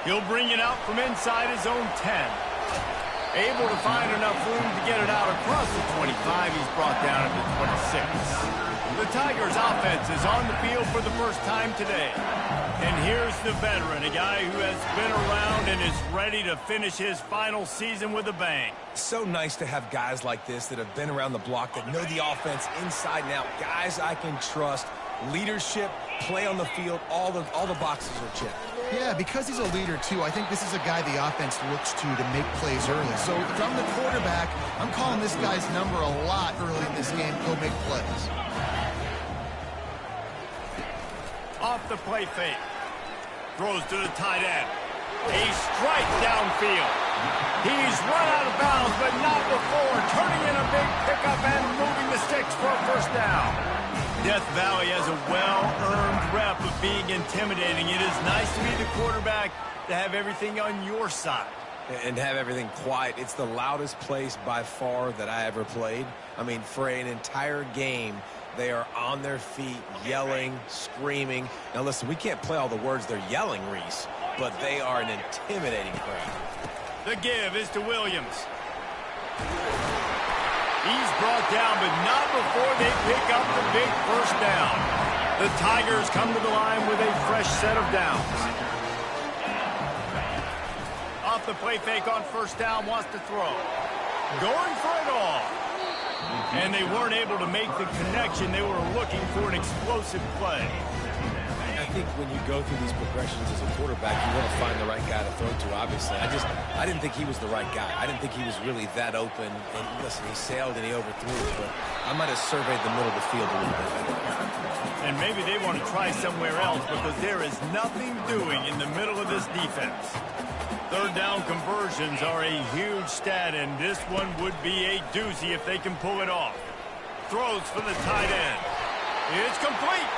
He'll bring it out from inside his own 10. Able to find enough room to get it out across the 25. He's brought down at the 26. The Tigers' offense is on the field for the first time today. And here's the veteran, a guy who has been around and is ready to finish his final season with a bang. So nice to have guys like this that have been around the block, that know the offense inside and out. Guys I can trust. Leadership, play on the field, all the boxes are checked. Yeah, because he's a leader, too, I think this is a guy the offense looks to make plays early. So if I'm the quarterback, I'm calling this guy's number a lot early in this game. Go make plays. Off the play fake. Throws to the tight end. A strike downfield. He's run out of bounds, but not before. Turning in a big pickup and moving the sticks for a first down. Death Valley has a well-earned rep of being intimidating. It is nice to be the quarterback, to have everything on your side. And have everything quiet. It's the loudest place by far that I ever played. I mean, for an entire game, they are on their feet, yelling, screaming. Now, listen, we can't play all the words they're yelling, Reese, but they are an intimidating crowd. The give is to Williams. He's brought down, but not before they pick up the big first down. The Tigers come to the line with a fresh set of downs. Off the play fake on first down, wants to throw. Going for it all. And they weren't able to make the connection. They were looking for an explosive play. I think when you go through these progressions as a quarterback, you want to find the right guy to throw to, obviously. I didn't think he was the right guy. I didn't think he was really that open. And listen, he sailed and he overthrew, but I might have surveyed the middle of the field a little bit better. And maybe they want to try somewhere else because there is nothing doing in the middle of this defense. Third down conversions are a huge stat, and this one would be a doozy if they can pull it off. Throws for the tight end. It's complete.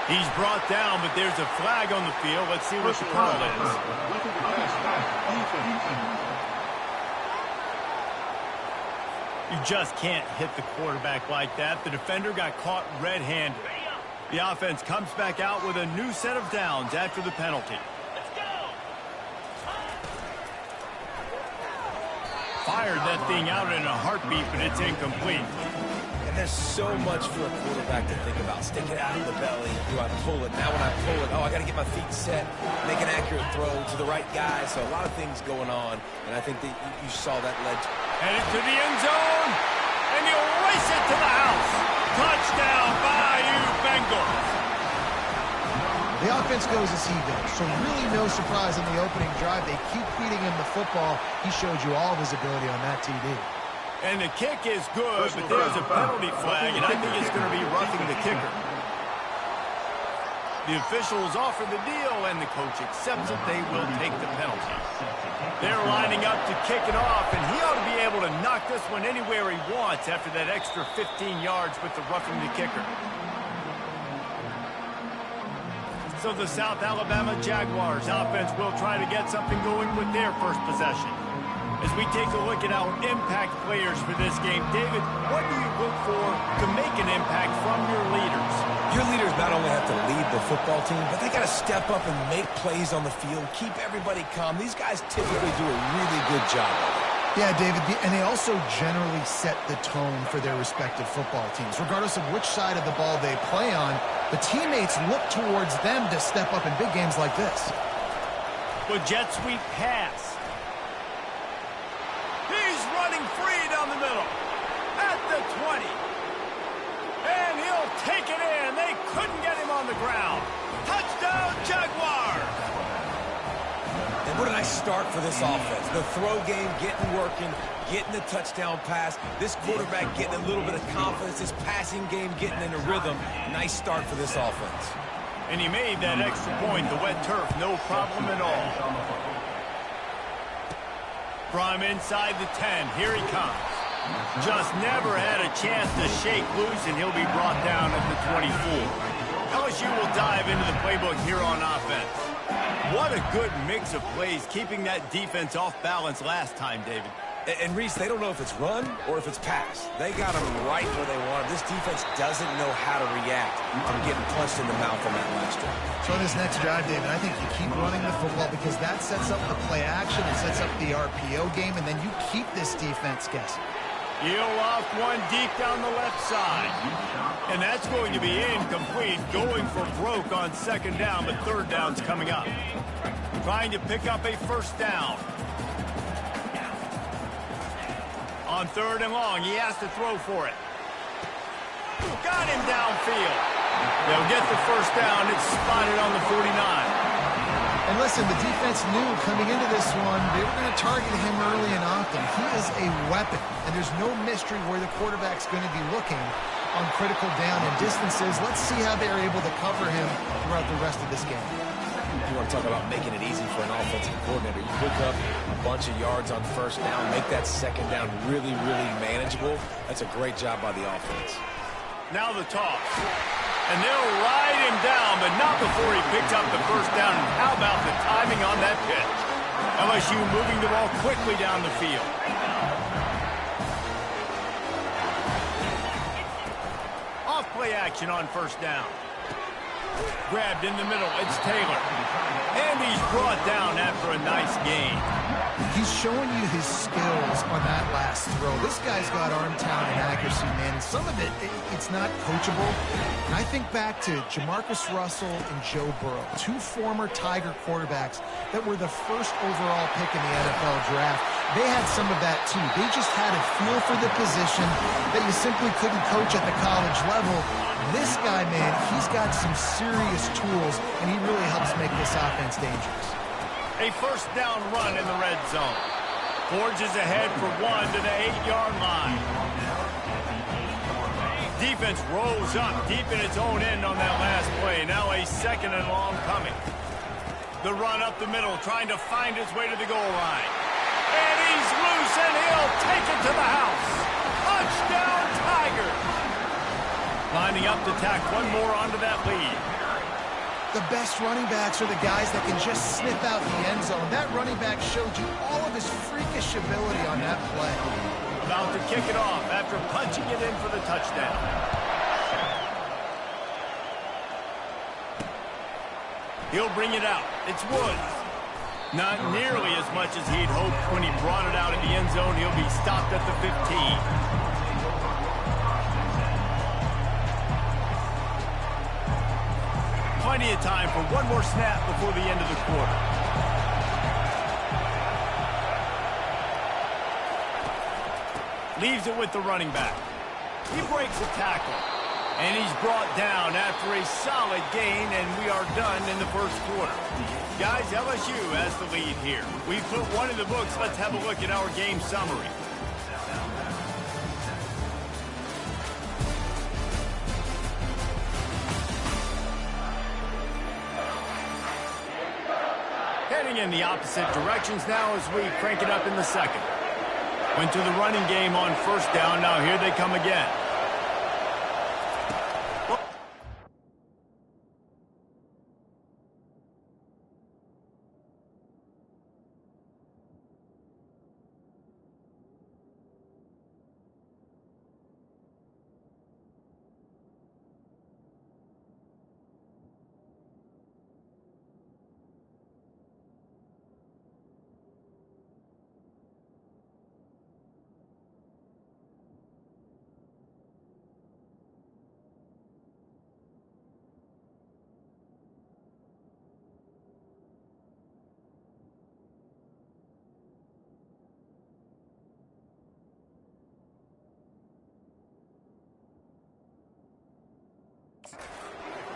He's brought down, but there's a flag on the field. Let's see what the call is. You just can't hit the quarterback like that. The defender got caught red-handed. The offense comes back out with a new set of downs after the penalty. Fired that thing out in a heartbeat, but it's incomplete. And there's so much for a quarterback to think about. Stick it out of the belly. Do I pull it? Now when I pull it, I got to get my feet set, make an accurate throw to the right guy. So a lot of things going on, and I think that you saw that led to... Headed to the end zone, and he'll race it to the house. Touchdown, Bayou Bengals. The offense goes as he goes, so really no surprise in the opening drive. They keep feeding him the football. He showed you all of his ability on that TD. And the kick is good, but there's a penalty flag, and I think it's going to be roughing the kicker. The officials offer the deal, and the coach accepts it. They will take the penalty. They're lining up to kick it off, and he ought to be able to knock this one anywhere he wants after that extra 15 yards with the roughing the kicker. So the South Alabama Jaguars offense will try to get something going with their first possession. As we take a look at our impact players for this game, David, what do you look for to make an impact from your leaders? Your leaders not only have to lead the football team, but they got to step up and make plays on the field, keep everybody calm. These guys typically do a really good job. Yeah, David, and they also generally set the tone for their respective football teams. Regardless of which side of the ball they play on, the teammates look towards them to step up in big games like this. With jet sweep pass. He's running free down the middle. At the 20. And he'll take it in. They couldn't get him on the ground. Touchdown, Jaguars! And what a nice start for this offense. The throw game getting working, getting the touchdown pass. This quarterback getting a little bit of confidence. This passing game getting in a rhythm. Nice start for this offense. And he made that extra point. The wet turf, no problem at all. From inside the 10, here he comes. Just never had a chance to shake loose, and he'll be brought down at the 24. LSU will dive into the playbook here on offense. What a good mix of plays, keeping that defense off balance last time, David. And Reese, they don't know if it's run or if it's pass. They got them right where they want them. This defense doesn't know how to react from getting punched in the mouth on that last drive. So in this next drive, David, I think you keep running the football because that sets up the play action, it sets up the RPO game, and then you keep this defense guessing. He'll off one deep down the left side. And that's going to be incomplete, going for broke on second down, but third down's coming up. Trying to pick up a first down. On third and long, he has to throw for it. Got him downfield. They'll get the first down. It's spotted on the 49. And listen, the defense knew coming into this one, they were going to target him early and often. He is a weapon, and there's no mystery where the quarterback's going to be looking on critical down and distances. Let's see how they're able to cover him throughout the rest of this game. You want to talk about making it easy for an offensive coordinator. You pick up a bunch of yards on first down, make that second down really, really manageable. That's a great job by the offense. Now the toss. And they'll ride him down, but not before he picks up the first down. And how about the timing on that pitch? LSU moving the ball quickly down the field. Off play action on first down. Grabbed in the middle. It's Taylor. And he's brought down after a nice gain. He's showing you his skills on that last throw. This guy's got arm talent and accuracy, man. And some of it's not coachable. And I think back to Jamarcus Russell and Joe Burrow, two former Tiger quarterbacks that were the first overall pick in the NFL draft. They had some of that, too. They just had a feel for the position that you simply couldn't coach at the college level. This guy, man, he's got some serious tools, and he really helps make this offense dangerous. A first down run in the red zone. Forges ahead for one to the 8-yard line. Defense rolls up deep in its own end on that last play. Now a second and long coming. The run up the middle, trying to find his way to the goal line. And he's loose, and he'll take it to the house. Touchdown, Tigers. Lining up to tack one more onto that lead. The best running backs are the guys that can just snip out the end zone. That running back showed you all of his freakish ability on that play. About to kick it off after punching it in for the touchdown. He'll bring it out. It's Woods. Not nearly as much as he'd hoped when he brought it out of the end zone. He'll be stopped at the 15. Plenty of time for one more snap before the end of the quarter. Leaves it with the running back. He breaks a tackle. And he's brought down after a solid gain, and we are done in the first quarter. Guys, LSU has the lead here. We've put one in the books. Let's have a look at our game summary. Heading in the opposite directions now as we crank it up in the second. Went to the running game on first down. Now here they come again.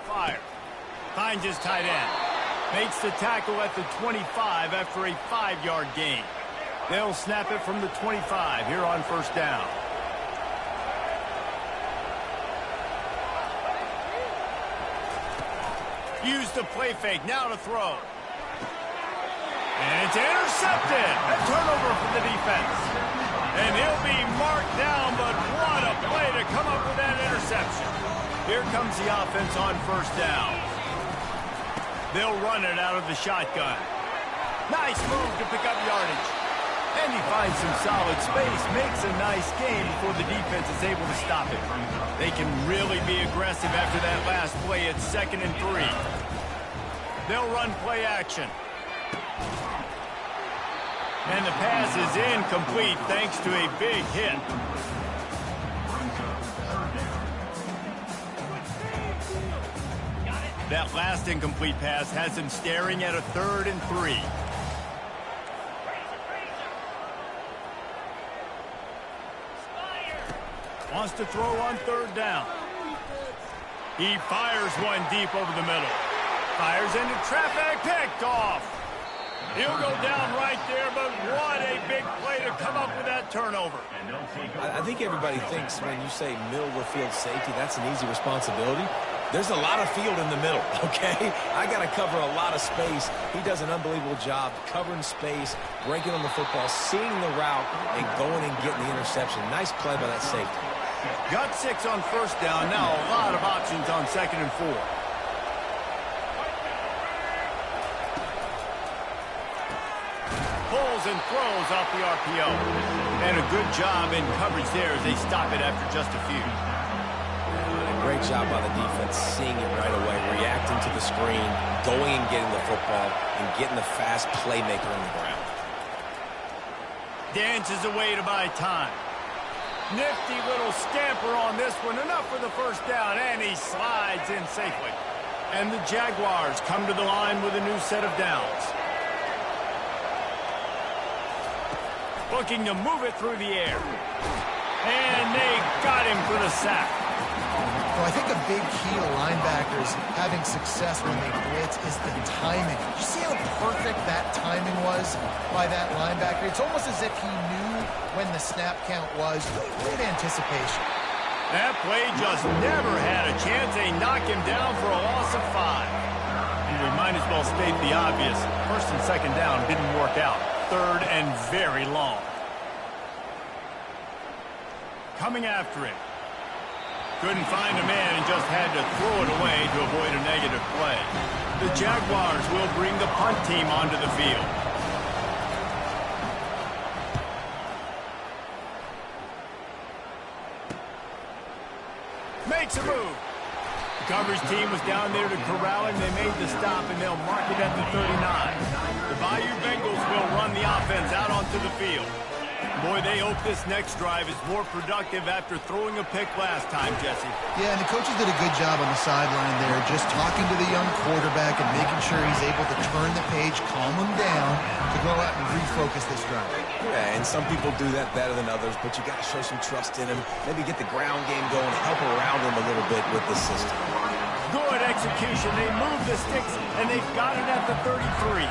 Fire. Finds his tight end. Makes the tackle at the 25 after a 5-yard gain. They'll snap it from the 25 here on first down. Use the play fake. Now to throw. And it's intercepted. A turnover for the defense. And he'll be marked down, but what a play to come up with that interception. Here comes the offense on first down. They'll run it out of the shotgun. Nice move to pick up yardage. And he finds some solid space, makes a nice gain before the defense is able to stop it. They can really be aggressive after that last play. It's 2nd and 3. They'll run play action. And the pass is incomplete thanks to a big hit. That last incomplete pass has him staring at a 3rd and 3. Wants to throw on 3rd down. He fires one deep over the middle. Fires into traffic, picked off. He'll go down right there, but what a big play to come up with that turnover. I think everybody thinks when you say middle of the field safety, that's an easy responsibility. There's a lot of field in the middle, okay? I got to cover a lot of space. He does an unbelievable job covering space, breaking on the football, seeing the route, and going and getting the interception. Nice play by that safety. Got 6 on 1st down. Now a lot of options on 2nd and 4. Pulls and throws off the RPO. And a good job in coverage there as they stop it after just a few. Great job by the defense, seeing it right away, reacting to the screen, going and getting the football, and getting the fast playmaker on the ground. Dances away to buy time. Nifty little scamper on this one. Enough for the 1st down, and he slides in safely. And the Jaguars come to the line with a new set of downs. Looking to move it through the air. And they got him for the sack. Well, I think a big key to linebackers having success when they blitz is the timing. Did you see how perfect that timing was by that linebacker? It's almost as if he knew when the snap count was. Great anticipation. That play just never had a chance. They knock him down for a loss of 5. And we might as well state the obvious. 1st and 2nd down didn't work out. 3rd and very long. Coming after him. Couldn't find a man and just had to throw it away to avoid a negative play. The Jaguars will bring the punt team onto the field. Makes a move. The coverage team was down there to corral him. They made the stop, and they'll mark it at the 39. The Bayou Bengals will run the offense out onto the field. Boy, they hope this next drive is more productive after throwing a pick last time, Jesse. Yeah, and the coaches did a good job on the sideline there, just talking to the young quarterback and making sure he's able to turn the page, calm him down, to go out and refocus this drive. Yeah, and some people do that better than others, but you got to show some trust in him. Maybe get the ground game going, help around him a little bit with the system. Good execution. They move the sticks, and they've got it at the 33.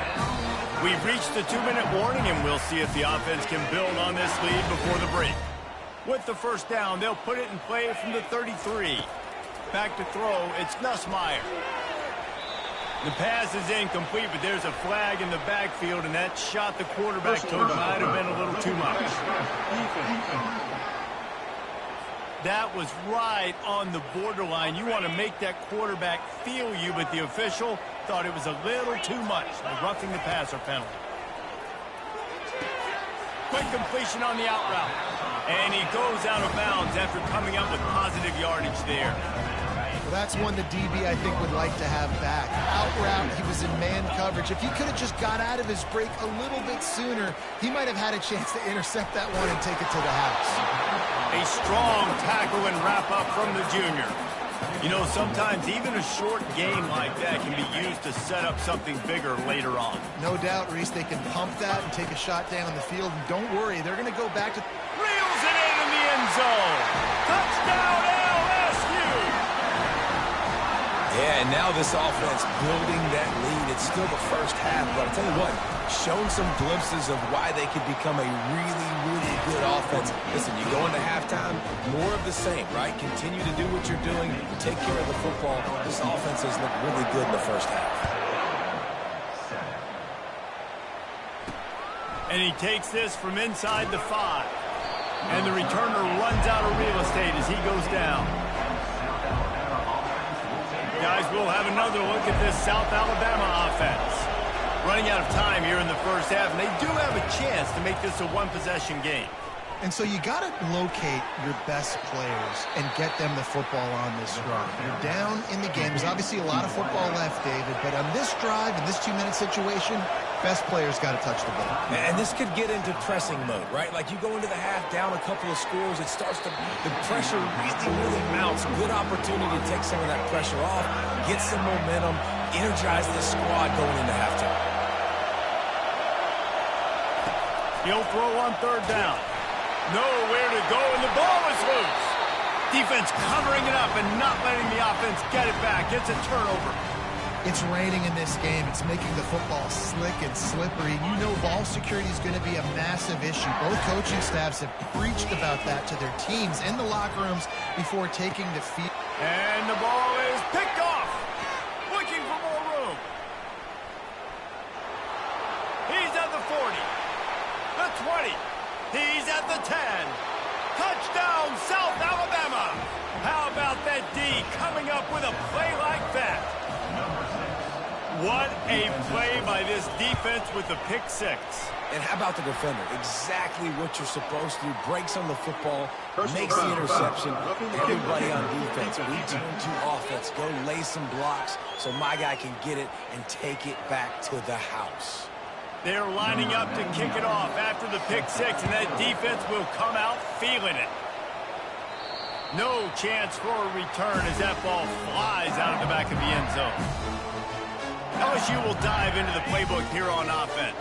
We've reached the 2-minute warning, and we'll see if the offense can build on this lead before the break. With the 1st down, they'll put it in play from the 33. Back to throw, it's Nussmeier. The pass is incomplete, but there's a flag in the backfield, and that shot the quarterback took might have been a little too much. That was right on the borderline. You want to make that quarterback feel you, but the official thought it was a little too much. The roughing the passer penalty. Quick completion on the out route. And he goes out of bounds after coming up with positive yardage there. Well, that's one the DB, I think, would like to have back. Out route, he was in man coverage. If he could have just got out of his break a little bit sooner, he might have had a chance to intercept that one and take it to the house. A strong tackle and wrap-up from the junior. You know, sometimes even a short game like that can be used to set up something bigger later on. No doubt, Reese, they can pump that and take a shot down on the field. And don't worry, they're going to go back to... Reels it in the end zone. Touchdown, LSU! Yeah, and now this offense building that lead. It's still the 1st half, but I'll tell you what, shown some glimpses of why they could become a really, really good offense. Listen, you go into halftime, more of the same, right? Continue to do what you're doing, take care of the football. This offense has looked really good in the 1st half. And he takes this from inside the 5. And the returner runs out of real estate as he goes down. Guys, we'll have another look at this South Alabama offense. Running out of time here in the 1st half, and they do have a chance to make this a one-possession game. And so you got to locate your best players and get them the football on this drive. You're down in the game. There's obviously a lot of football left, David, but on this drive, in this 2-minute situation, best players got to touch the ball. And this could get into pressing mode, right? Like you go into the half down a couple of scores, it starts to, the pressure really mounts. Good opportunity to take some of that pressure off, get some momentum, energize this squad going into halftime. He'll throw on third down. Nowhere to go, and the ball is loose. Defense covering it up and not letting the offense get it back. It's a turnover. It's raining in this game. It's making the football slick and slippery. You know ball security is going to be a massive issue. Both coaching staffs have preached about that to their teams in the locker rooms before taking the field. And the ball is picked off. Looking for more room. He's at the 40. The 20. He's at the 10. Touchdown, South Alabama. How about that D coming up with a play like that? What a play by this defense with the pick six. And how about the defender? Exactly what you're supposed to do. Breaks on the football, makes the interception. Everybody on defense, we turn to offense. Go lay some blocks so my guy can get it and take it back to the house. They're lining up to kick it off after the pick six, and that defense will come out feeling it. No chance for a return as that ball flies out of the back of the end zone. LSU will dive into the playbook here on offense.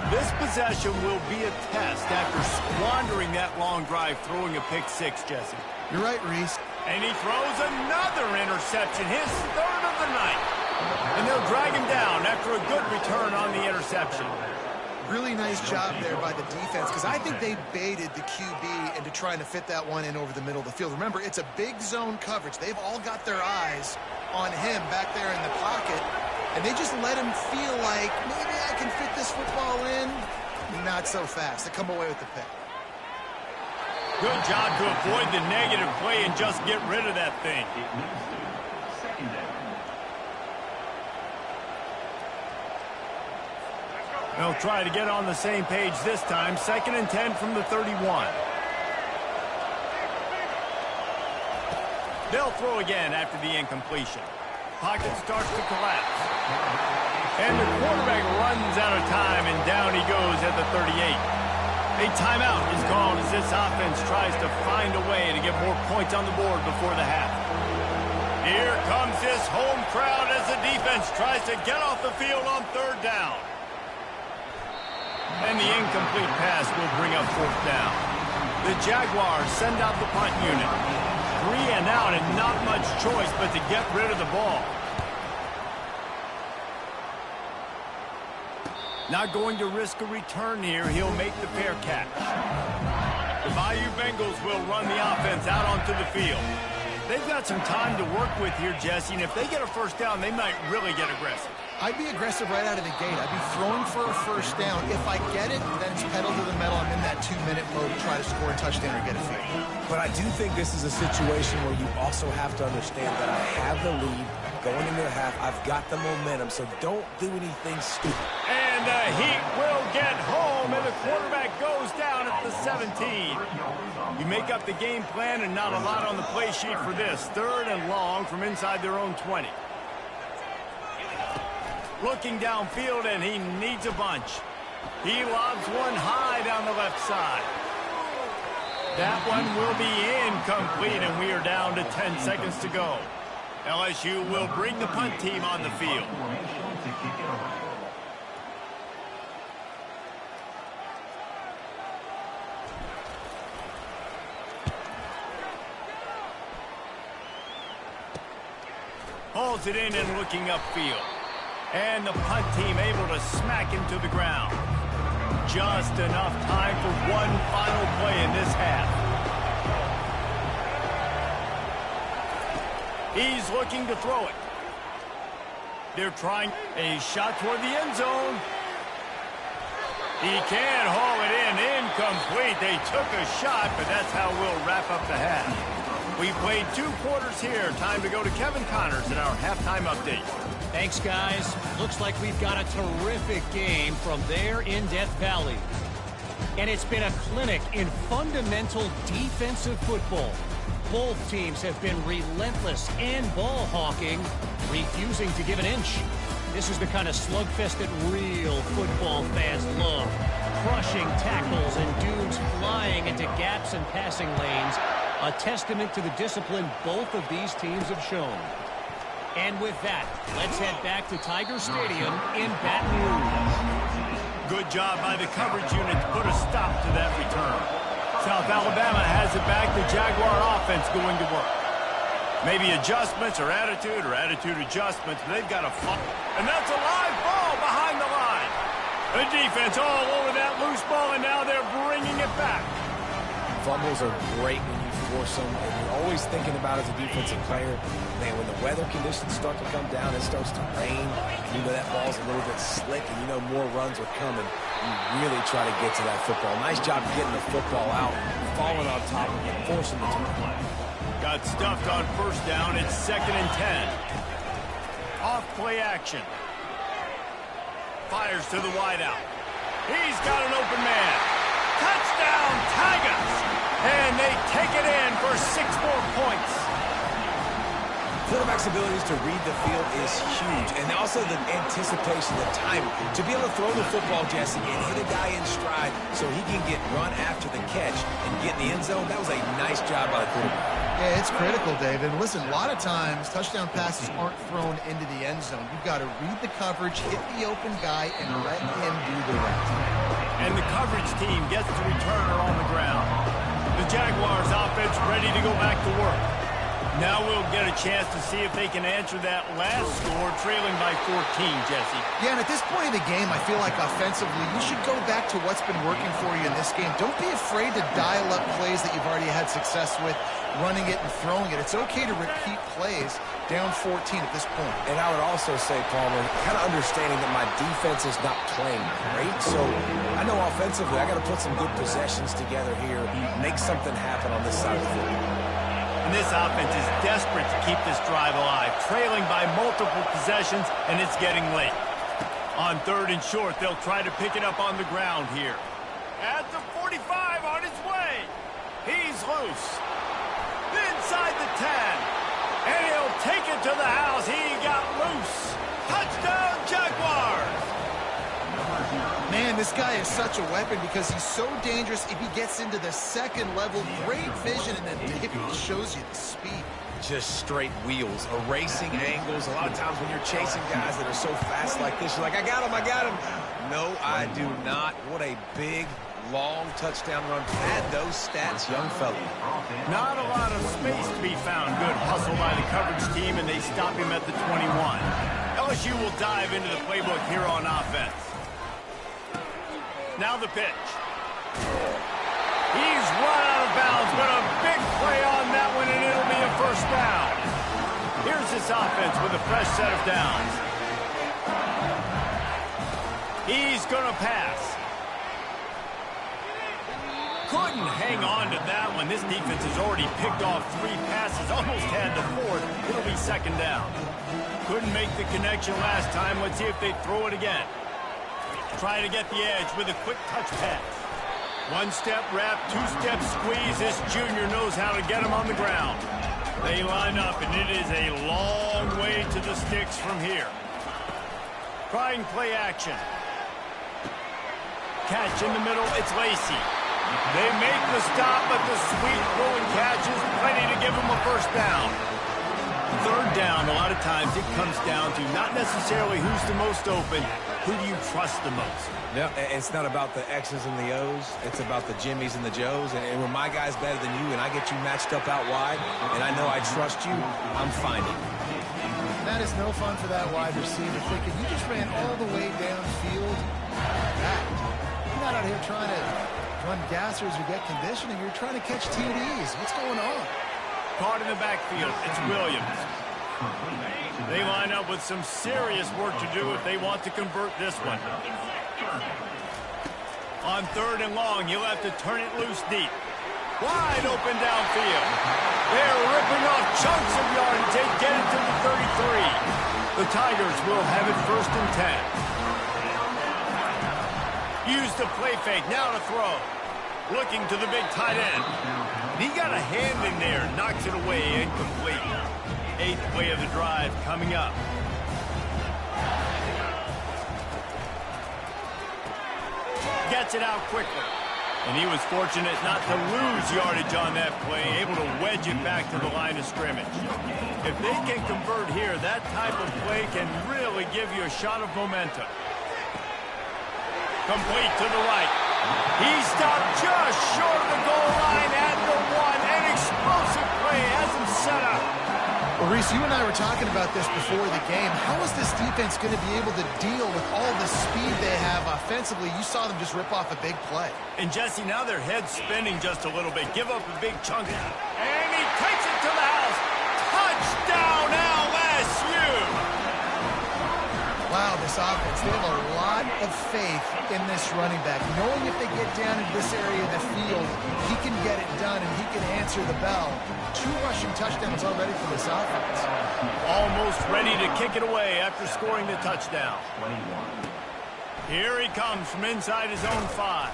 This possession will be a test after squandering that long drive throwing a pick six, Jesse. You're right, Reese. And he throws another interception, his third of the night. And they'll drag him down after a good return on the interception. Really nice job there by the defense, because I think they baited the QB into trying to fit that one in over the middle of the field. Remember, it's a big zone coverage. They've all got their eyes on him back there in the pocket, and they just let him feel like, maybe I can fit this football in. Not so fast. They come away with the pick. Good job to avoid the negative play and just get rid of that thing. They'll try to get on the same page this time. 2nd and 10 from the 31. They'll throw again after the incompletion. Pocket starts to collapse. And the quarterback runs out of time, and down he goes at the 38. A timeout is called as this offense tries to find a way to get more points on the board before the half. Here comes this home crowd as the defense tries to get off the field on third down. And the incomplete pass will bring up fourth down. The Jaguars send out the punt unit. 3 and out and not much choice but to get rid of the ball. Not going to risk a return here. He'll make the fair catch. The Bayou Bengals will run the offense out onto the field. They've got some time to work with here, Jesse, and if they get a first down, they might really get aggressive. I'd be aggressive right out of the gate. I'd be throwing for a first down. If I get it, then it's pedal to the metal. I'm in that 2-minute mode to try to score a touchdown or get a field. But I do think this is a situation where you also have to understand that I have the lead going into the half. I've got the momentum, so don't do anything stupid. And the Heat will get home, and the quarterback goes down at the 17. You make up the game plan and not a lot on the play sheet for this. 3rd and long from inside their own 20. Looking downfield, and he needs a bunch. He lobs one high down the left side. That one will be incomplete, and we are down to 10 seconds to go. LSU will bring the punt team on the field. Hauls it in and looking upfield. And the punt team able to smack him to the ground. Just enough time for one final play in this half. He's looking to throw it. They're trying a shot toward the end zone. He can haul it in. Incomplete. They took a shot, but that's how we'll wrap up the half. We played 2 quarters here. Time to go to Kevin Connors in our halftime update. Thanks, guys. Looks like we've got a terrific game from there in Death Valley. And it's been a clinic in fundamental defensive football. Both teams have been relentless and ball hawking, refusing to give an inch. This is the kind of slugfest that real football fans love. Crushing tackles and dudes flying into gaps and passing lanes. A testament to the discipline both of these teams have shown. And with that, let's head back to Tiger Stadium in Baton Rouge. Good job by the coverage unit to put a stop to that return. South Alabama has it back. The Jaguar offense going to work. Maybe adjustments or attitude adjustments. But they've got a fun. And that's a live ball behind the line. The defense all over that loose ball, and now they're bringing it back. Fumbles are great when you force them, and you're always thinking about as a defensive player, man, when the weather conditions start to come down, it starts to rain, and you know that ball's a little bit slick, and you know more runs are coming. You really try to get to that football. Nice job getting the football out, falling on top of it, forcing the turnover. Got stuffed on first down. It's 2nd and 10. Off play action. Fires to the wideout. He's got an open man. Touchdown, Tigers! And they take it in for 6 more points. Quarterback's abilities to read the field is huge, and also the anticipation, the timing. To be able to throw the football, Jesse, and hit a guy in stride so he can get run after the catch and get in the end zone, that was a nice job by the quarterback. Yeah, it's critical, David. Listen, a lot of times, touchdown passes aren't thrown into the end zone. You've got to read the coverage, hit the open guy, and let him do the rest. And the coverage team gets the returner on the ground. The Jaguars offense ready to go back to work. Now we'll get a chance to see if they can answer that last score, trailing by 14, Jesse. Yeah, and at this point in the game, I feel like offensively, you should go back to what's been working for you in this game. Don't be afraid to dial up plays that you've already had success with, running it and throwing it. It's okay to repeat plays down 14 at this point. And I would also say, Palmer, kind of understanding that my defense is not playing great, so I know offensively I got to put some good possessions together here, make something happen on this side of the field. And this offense is desperate to keep this drive alive, trailing by multiple possessions, and it's getting late. On 3rd and short, they'll try to pick it up on the ground here. At the 45 on his way. He's loose. Inside the 10. And he'll take it to the house. He got loose. Touchdown, Jaguars! Man, this guy is such a weapon because he's so dangerous if he gets into the second level. Great vision, and then David shows you the speed. Just straight wheels, erasing angles. A lot of times when you're chasing guys that are so fast like this, you're like, I got him. No, I do not. What a big, long touchdown run. Add those stats, young fella. Not a lot of space to be found. Good hustle by the coverage team, and they stop him at the 21. LSU will dive into the playbook here on offense. Now the pitch. He's run out of bounds, but a big play on that one, and it'll be a first down. Here's this offense with a fresh set of downs. He's going to pass. Couldn't hang on to that one. This defense has already picked off 3 passes, almost had the 4th. It'll be 2nd down. Couldn't make the connection last time. Let's see if they throw it again. Trying to get the edge with a quick touch pass. 1-step wrap, 2-step squeeze. This junior knows how to get him on the ground. They line up, and it is a long way to the sticks from here. Trying play action. Catch in the middle, it's Lacey. They make the stop, but the sweet throwing catch is plenty to give them a first down. 3rd down, a lot of times it comes down to not necessarily who's the most open, who do you trust the most? Yeah, it's not about the X's and the O's. It's about the Jimmies and the Joes. And when my guy's better than you and I get you matched up out wide and I know I trust you, I'm finding. That is no fun for that wide receiver thinking you just ran all the way downfield. You're not out here trying to run gassers or get conditioning. You're trying to catch TDs. What's going on? Caught in the backfield. It's Williams. They line up with some serious work to do if they want to convert this one. On 3rd and long, you'll have to turn it loose deep. Wide open downfield. They're ripping off chunks of yardage. They get it to the 33. The Tigers will have it 1st and 10. Use the play fake, now to throw. Looking to the big tight end. And he got a hand in there, knocks it away, incomplete. 8th play of the drive coming up. Gets it out quickly. And he was fortunate not to lose yardage on that play, able to wedge it back to the line of scrimmage. If they can convert here, that type of play can really give you a shot of momentum. Complete to the right. He stopped just short of the goal line at the 1. An explosive play has him set up. Well, Reese, you and I were talking about this before the game. How is this defense going to be able to deal with all the speed they have offensively? You saw them just rip off a big play. And, Jesse, now their head's spinning just a little bit. Give up a big chunk. And he takes it to the house. Touchdown, LSU! Wow, this offense, they have a lot of faith in this running back. Knowing if they get down into this area of the field, he can get it done and he can answer the bell. 2 rushing touchdowns already for this offense. Almost ready to kick it away after scoring the touchdown. Here he comes from inside his own 5.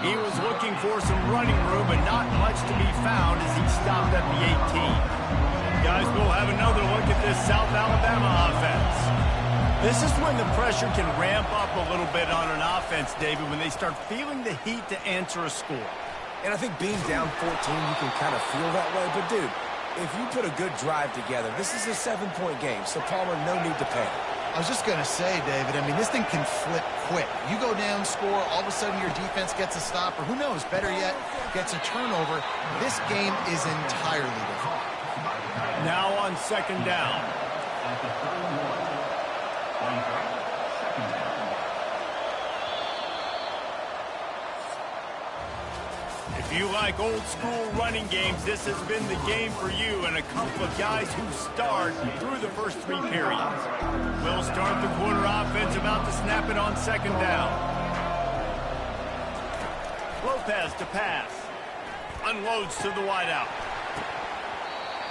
He was looking for some running room, but not much to be found as he stopped at the 18. Guys, we'll have another look at this South Alabama offense. This is when the pressure can ramp up a little bit on an offense, David, when they start feeling the heat to answer a score. And I think being down 14, you can kind of feel that way. But, dude, if you put a good drive together, this is a 7-point game. So, Palmer, no need to panic. I was just going to say, David, I mean, this thing can flip quick. You go down, score, all of a sudden your defense gets a stop, or who knows, better yet, gets a turnover. This game is entirely different. Now on 2nd down. If you like old-school running games, this has been the game for you and a couple of guys who start through the first 3 periods. We'll start the quarter offense, about to snap it on 2nd down. Lopez to pass. Unloads to the wideout.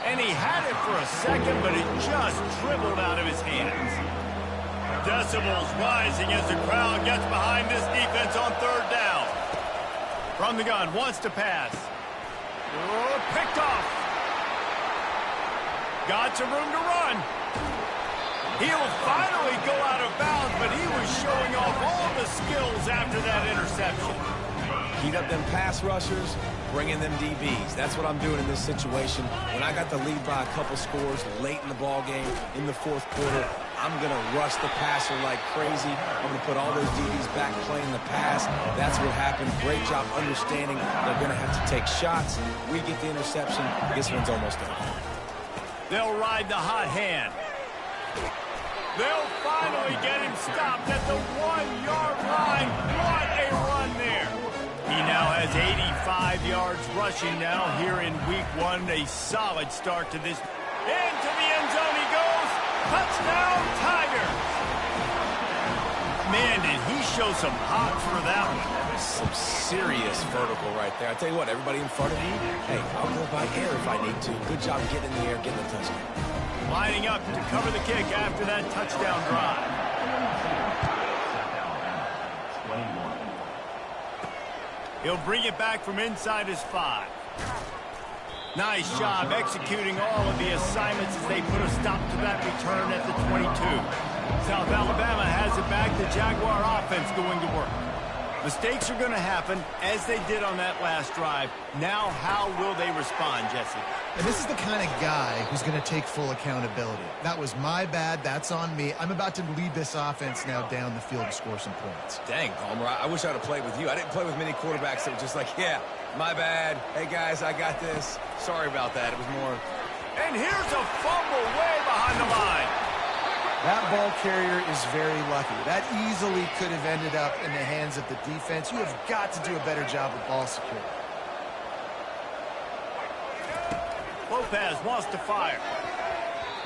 And he had it for a second, but it just dribbled out of his hands. Decibels rising as the crowd gets behind this defense on 3rd down. From the gun, wants to pass. Oh, picked off. Got some room to run. He'll finally go out of bounds, but he was showing off all the skills after that interception. Heat up them pass rushers, bring in them DBs. That's what I'm doing in this situation. When I got the lead by a couple scores late in the ball game, in the 4th quarter, I'm going to rush the passer like crazy. I'm going to put all those DBs back playing the pass. That's what happened. Great job understanding they're going to have to take shots. We get the interception. This one's almost done. They'll ride the hot hand. They'll finally get him stopped at the 1-yard line. What a run there. He now has 85 yards rushing now here in week 1. A solid start to this. Into the end zone he goes. Touchdown, Tigers. Man, did he show some hops for that one. Some serious vertical right there. I tell you what, everybody in front of you, hey, I'll go by air if I need to. Good job getting in the air, getting the touchdown. Lining up to cover the kick after that touchdown drive. He'll bring it back from inside his 5. Nice job executing all of the assignments as they put a stop to that return at the 22. South Alabama has it back. The Jaguar offense going to work. Mistakes are going to happen, as they did on that last drive. Now, how will they respond, Jesse? And this is the kind of guy who's going to take full accountability. That was my bad. That's on me. I'm about to lead this offense now down the field to score some points. Dang, Palmer, I wish I would have played with you. I didn't play with many quarterbacks that were just like, yeah, my bad. Hey, guys, I got this. Sorry about that. It was more. And here's a fumble way behind the line. That ball carrier is very lucky. That easily could have ended up in the hands of the defense. You have got to do a better job of ball security. Lopez wants to fire.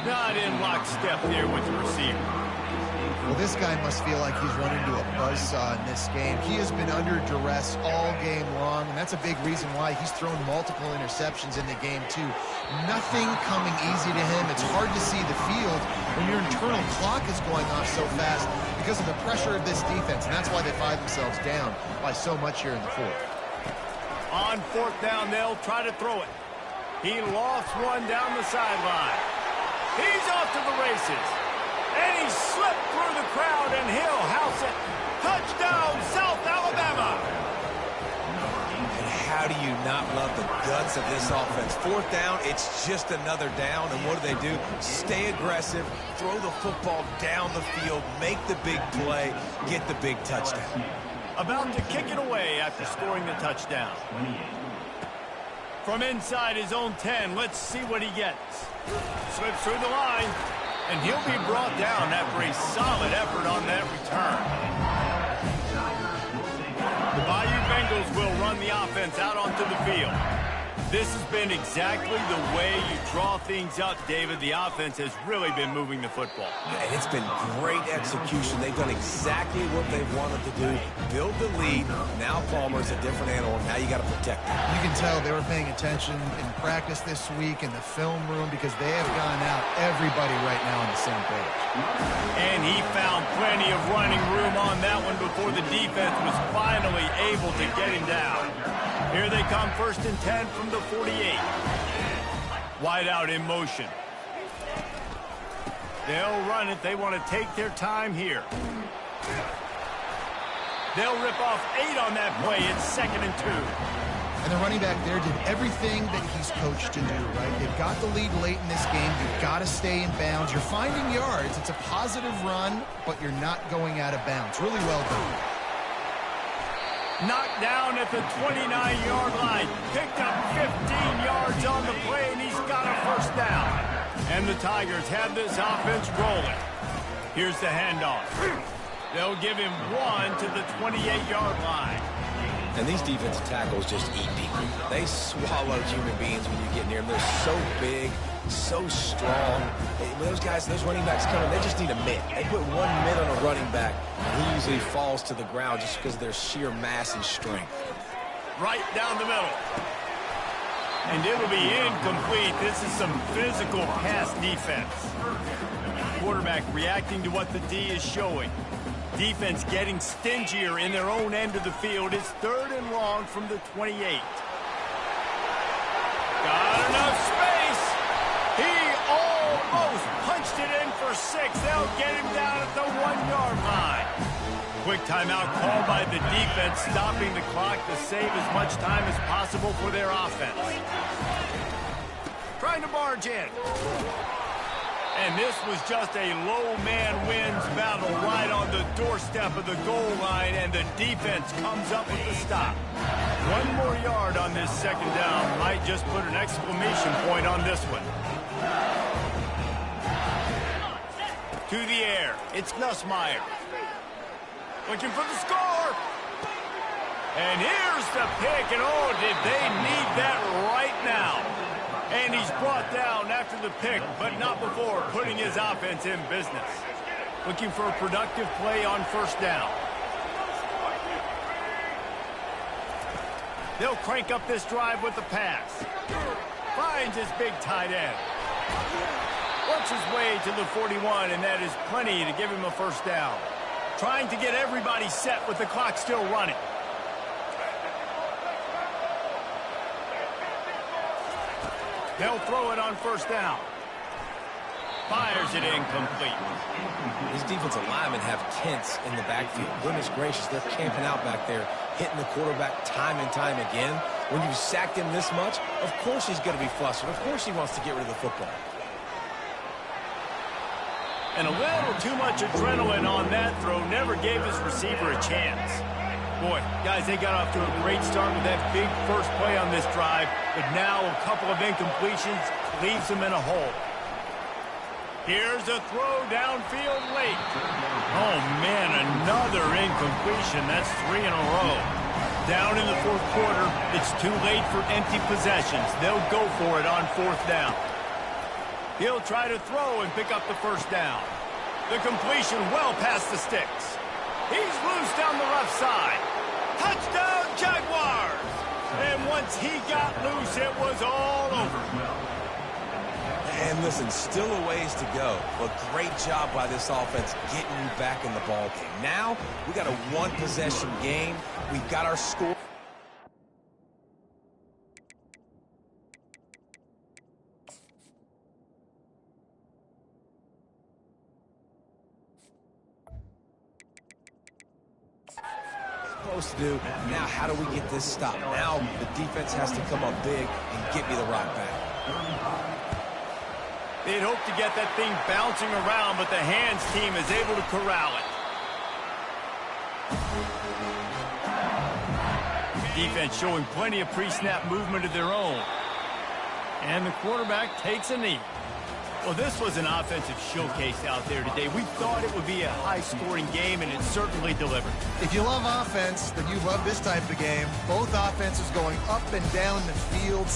Not in lockstep there with the receiver. Well, this guy must feel like he's run into a buzzsaw in this game. He has been under duress all game long, and that's a big reason why he's thrown multiple interceptions in the game, too. Nothing coming easy to him. It's hard to see the field when your internal clock is going off so fast because of the pressure of this defense, and that's why they find themselves down by so much here in the fourth. On fourth down, they'll try to throw it. He lost one down the sideline. He's off to the races. And he slipped through the crowd, and he'll house it. Touchdown, South Alabama. And how do you not love the guts of this offense? Fourth down, it's just another down, and what do? Stay aggressive, throw the football down the field, make the big play, get the big touchdown. About to kick it away after scoring the touchdown. From inside his own 10, let's see what he gets. Slips through the line, and he'll be brought down after a solid effort on that return. The Bayou Bengals will run the offense out onto the field. This has been exactly the way you draw things up, David. The offense has really been moving the football. And it's been great execution. They've done exactly what they've wanted to do. Build the lead. Now Palmer's a different animal. Now you got to protect him. You can tell they were paying attention in practice this week in the film room because they have gone out everybody right now on the same page. And he found plenty of running room on that one before the defense was finally able to get him down. Here they come, 1st and 10 from the 48. Wide out in motion. They'll run it. They want to take their time here. They'll rip off 8 on that play. It's 2nd and 2. And the running back there did everything that he's coached to do, right? They've got the lead late in this game. You've got to stay in bounds. You're finding yards. It's a positive run, but you're not going out of bounds. Really well done. Knocked down at the 29-yard line. Picked up 15 yards on the play, and he's got a 1st down. And the Tigers have this offense rolling. Here's the handoff. They'll give him 1 to the 28-yard line. And these defensive tackles just eat people. They swallow human beings when you get near them. They're so big, so strong. When those guys, those running backs come in, they just need a mitt. They put 1 mitt on a running back, and he usually falls to the ground just because of their sheer mass and strength. Right down the middle. And it'll be incomplete. This is some physical pass defense. Quarterback reacting to what the D is showing. Defense getting stingier in their own end of the field. It's 3rd and long from the 28. Got enough space. He almost punched it in for 6. They'll get him down at the 1-yard line. Quick timeout called by the defense, stopping the clock to save as much time as possible for their offense. Trying to barge in. And this was just a low man wins battle right on the doorstep of the goal line, and the defense comes up with the stop. 1 more yard on this 2nd down might just put an exclamation point on this one. To the air, it's Nussmeier. Looking for the score. And here's the pick, and oh, did they need that right now. And he's brought down after the pick, but not before putting his offense in business. Looking for a productive play on 1st down. They'll crank up this drive with the pass. Finds his big tight end. Works his way to the 41, and that is plenty to give him a 1st down. Trying to get everybody set with the clock still running. They'll throw it on 1st down. Fires it incomplete. These defensive linemen have tents in the backfield. Goodness gracious, they're camping out back there, hitting the quarterback time and time again. When you've sacked him this much, of course he's going to be flustered. Of course he wants to get rid of the football. And a little too much adrenaline on that throw never gave his receiver a chance. Boy, guys, they got off to a great start with that big first play on this drive, but now a couple of incompletions leaves them in a hole. Here's a throw downfield late. Oh, man, another incompletion. That's 3 in a row. Down in the 4th quarter, it's too late for empty possessions. They'll go for it on 4th down. He'll try to throw and pick up the 1st down. The completion well past the sticks. He's loose down the left side. Touchdown, Jaguars! And once he got loose, it was all over. And listen, still a ways to go, but great job by this offense getting you back in the ball game. Now, we got a one-possession game. We've got our score. Supposed to do. Now, how do we get this stopped? Now, the defense has to come up big and get me the rock back. They'd hoped to get that thing bouncing around, but the hands team is able to corral it. Defense showing plenty of pre-snap movement of their own. And the quarterback takes a knee. Well, this was an offensive showcase out there today. We thought it would be a high-scoring game, and it certainly delivered. If you love offense, then you love this type of game. Both offenses going up and down the field.